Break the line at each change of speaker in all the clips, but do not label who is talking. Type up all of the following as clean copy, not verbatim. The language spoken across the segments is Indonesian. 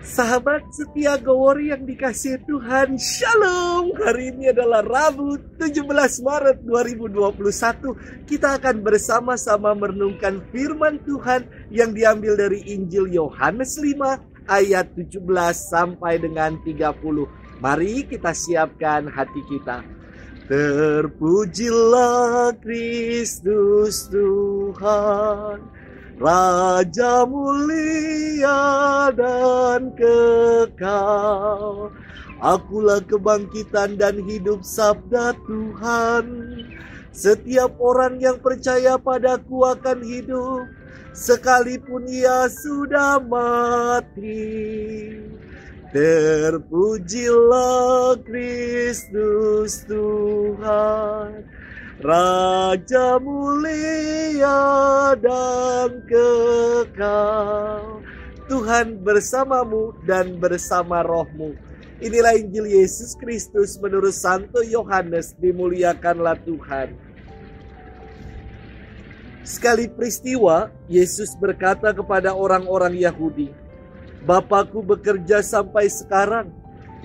Sahabat setia Gowori yang dikasihi Tuhan, Shalom. Hari ini adalah Rabu 17 Maret 2021. Kita akan bersama-sama merenungkan firman Tuhan yang diambil dari Injil Yohanes 5 ayat 17 sampai dengan 30. Mari kita siapkan hati kita. Terpujilah Kristus Tuhan, Raja mulia dan kekal. Akulah kebangkitan dan hidup, sabda Tuhan. Setiap orang yang percaya padaku akan hidup, sekalipun ia sudah mati. Terpujilah Kristus Tuhan, Raja mulia dan kekal. Tuhan bersamamu dan bersama rohmu. Inilah Injil Yesus Kristus menurut Santo Yohanes. Dimuliakanlah Tuhan. Sekali peristiwa, Yesus berkata kepada orang-orang Yahudi, "Bapakku bekerja sampai sekarang,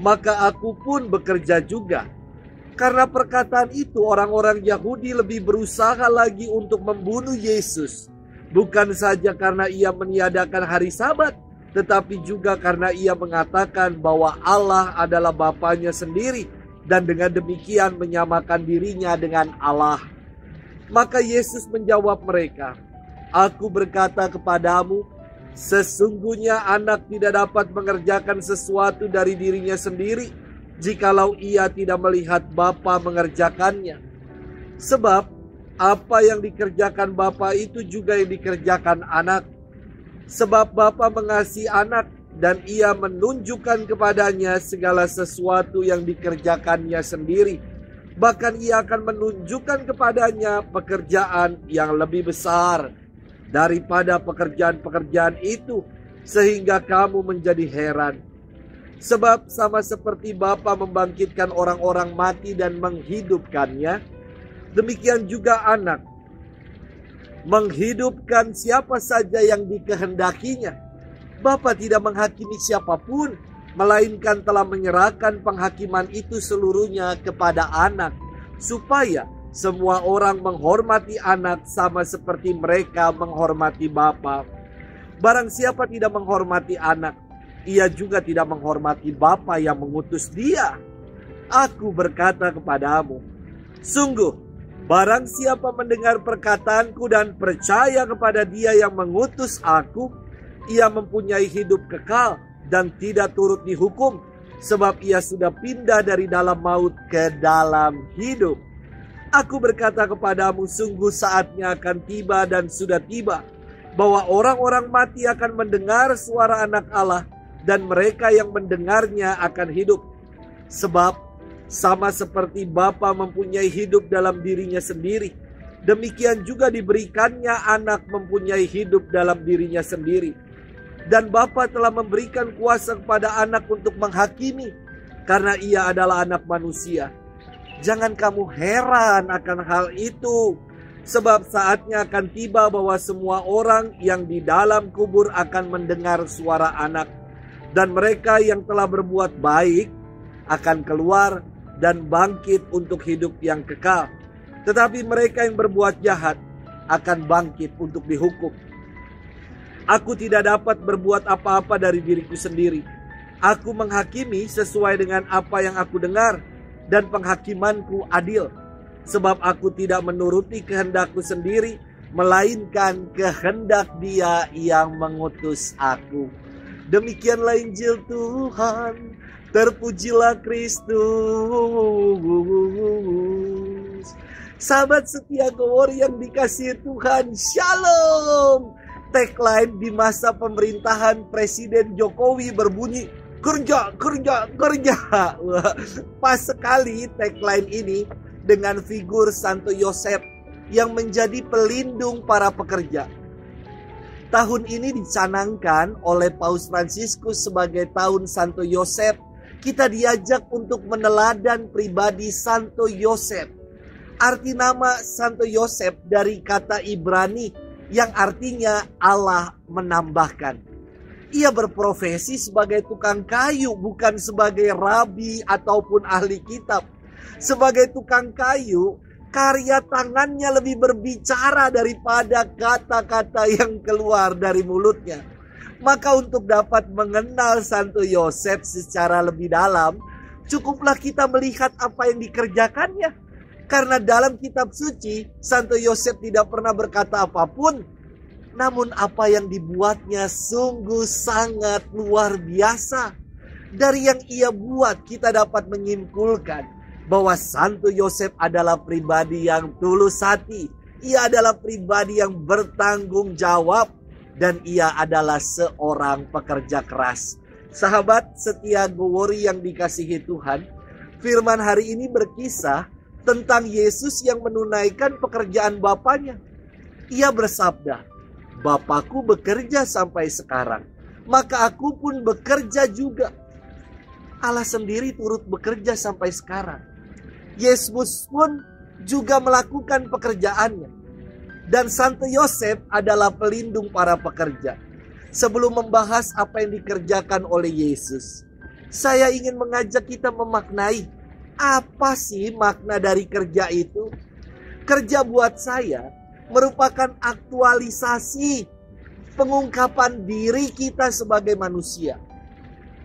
maka aku pun bekerja juga." Karena perkataan itu, orang-orang Yahudi lebih berusaha lagi untuk membunuh Yesus. Bukan saja karena ia meniadakan hari Sabat, tetapi juga karena ia mengatakan bahwa Allah adalah Bapanya sendiri, dan dengan demikian menyamakan dirinya dengan Allah. Maka Yesus menjawab mereka, "Aku berkata kepadamu, sesungguhnya anak tidak dapat mengerjakan sesuatu dari dirinya sendiri, jikalau ia tidak melihat Bapa mengerjakannya. Sebab apa yang dikerjakan Bapa itu juga yang dikerjakan anak. Sebab Bapa mengasihi anak, dan ia menunjukkan kepadanya segala sesuatu yang dikerjakannya sendiri. Bahkan ia akan menunjukkan kepadanya pekerjaan yang lebih besar daripada pekerjaan-pekerjaan itu, sehingga kamu menjadi heran. Sebab sama seperti Bapa membangkitkan orang-orang mati dan menghidupkannya, demikian juga anak menghidupkan siapa saja yang dikehendakinya. Bapa tidak menghakimi siapapun, melainkan telah menyerahkan penghakiman itu seluruhnya kepada anak, supaya semua orang menghormati anak sama seperti mereka menghormati Bapa. Barang siapa tidak menghormati anak, ia juga tidak menghormati Bapa yang mengutus dia. Aku berkata kepadamu, sungguh, barang siapa mendengar perkataanku dan percaya kepada Dia yang mengutus aku, ia mempunyai hidup kekal dan tidak turut dihukum, sebab ia sudah pindah dari dalam maut ke dalam hidup. Aku berkata kepadamu, sungguh saatnya akan tiba dan sudah tiba, bahwa orang-orang mati akan mendengar suara Anak Allah, dan mereka yang mendengarnya akan hidup. Sebab sama seperti Bapa mempunyai hidup dalam dirinya sendiri, demikian juga diberikannya anak mempunyai hidup dalam dirinya sendiri. Dan Bapa telah memberikan kuasa kepada anak untuk menghakimi, karena ia adalah anak manusia. Jangan kamu heran akan hal itu, sebab saatnya akan tiba bahwa semua orang yang di dalam kubur akan mendengar suara anak. Dan mereka yang telah berbuat baik akan keluar dan bangkit untuk hidup yang kekal. Tetapi mereka yang berbuat jahat akan bangkit untuk dihukum. Aku tidak dapat berbuat apa-apa dari diriku sendiri. Aku menghakimi sesuai dengan apa yang aku dengar, dan penghakimanku adil. Sebab aku tidak menuruti kehendakku sendiri, melainkan kehendak Dia yang mengutus aku." Demikianlah Injil Tuhan. Terpujilah Kristus. Sahabat setia Gowori yang dikasihi Tuhan, Shalom. Tagline di masa pemerintahan Presiden Jokowi berbunyi, kerja, kerja, kerja. Wah, pas sekali tagline ini dengan figur Santo Yosef yang menjadi pelindung para pekerja. Tahun ini dicanangkan oleh Paus Fransiskus sebagai tahun Santo Yosef. Kita diajak untuk meneladan pribadi Santo Yosef. Arti nama Santo Yosef dari kata Ibrani yang artinya Allah menambahkan. Ia berprofesi sebagai tukang kayu, bukan sebagai rabi ataupun ahli kitab. Sebagai tukang kayu, karya tangannya lebih berbicara daripada kata-kata yang keluar dari mulutnya. Maka untuk dapat mengenal Santo Yosef secara lebih dalam, cukuplah kita melihat apa yang dikerjakannya. Karena dalam kitab suci, Santo Yosef tidak pernah berkata apapun. Namun apa yang dibuatnya sungguh sangat luar biasa. Dari yang ia buat kita dapat menyimpulkan bahwa Santo Yosef adalah pribadi yang tulus hati. Ia adalah pribadi yang bertanggung jawab. Dan ia adalah seorang pekerja keras. Sahabat setia Gowori yang dikasihi Tuhan, firman hari ini berkisah tentang Yesus yang menunaikan pekerjaan Bapaknya. Ia bersabda, "Bapakku bekerja sampai sekarang, maka aku pun bekerja juga." Allah sendiri turut bekerja sampai sekarang. Yesus pun juga melakukan pekerjaannya. Dan Santo Yosef adalah pelindung para pekerja. Sebelum membahas apa yang dikerjakan oleh Yesus, saya ingin mengajak kita memaknai apa sih makna dari kerja itu. Kerja buat saya merupakan aktualisasi pengungkapan diri kita sebagai manusia.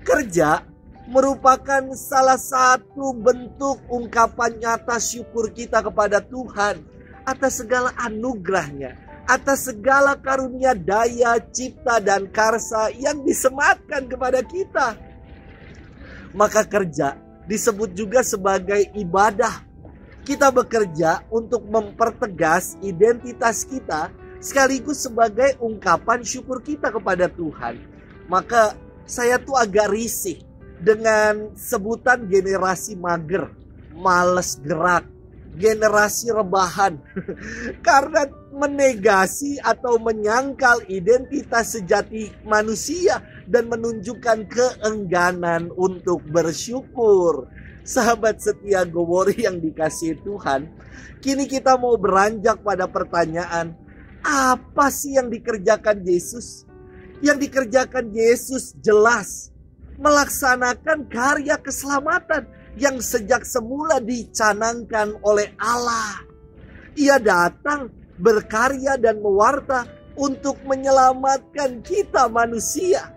Kerja merupakan salah satu bentuk ungkapan nyata syukur kita kepada Tuhan atas segala anugerahnya, atas segala karunia daya, cipta, dan karsa yang disematkan kepada kita. Maka kerja disebut juga sebagai ibadah. Kita bekerja untuk mempertegas identitas kita sekaligus sebagai ungkapan syukur kita kepada Tuhan. Maka saya tuh agak risih dengan sebutan generasi mager, males gerak, generasi rebahan. Karena menegasi atau menyangkal identitas sejati manusia dan menunjukkan keengganan untuk bersyukur. Sahabat setia Gowori yang dikasihi Tuhan, kini kita mau beranjak pada pertanyaan, apa sih yang dikerjakan Yesus? Yang dikerjakan Yesus jelas melaksanakan karya keselamatan yang sejak semula dicanangkan oleh Allah. Ia datang berkarya dan mewarta untuk menyelamatkan kita manusia.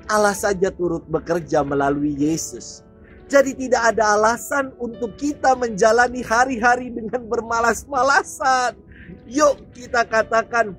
Allah saja turut bekerja melalui Yesus. Jadi tidak ada alasan untuk kita menjalani hari-hari dengan bermalas-malasan. Yuk kita katakan,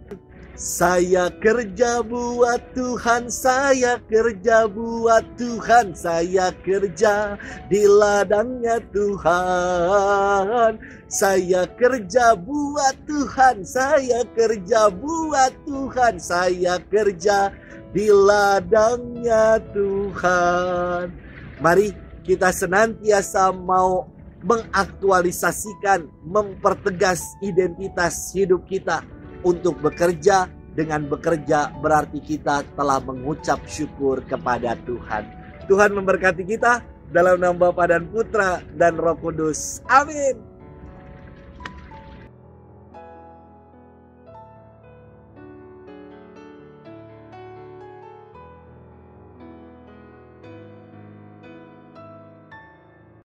saya kerja buat Tuhan, saya kerja buat Tuhan, saya kerja di ladangnya Tuhan. Saya kerja buat Tuhan, saya kerja buat Tuhan, saya kerja di ladangnya Tuhan. Mari kita senantiasa mau mengaktualisasikan, mempertegas identitas hidup kita. Untuk bekerja, dengan bekerja berarti kita telah mengucap syukur kepada Tuhan. Tuhan memberkati kita dalam nama Bapa dan Putra dan Roh Kudus. Amin.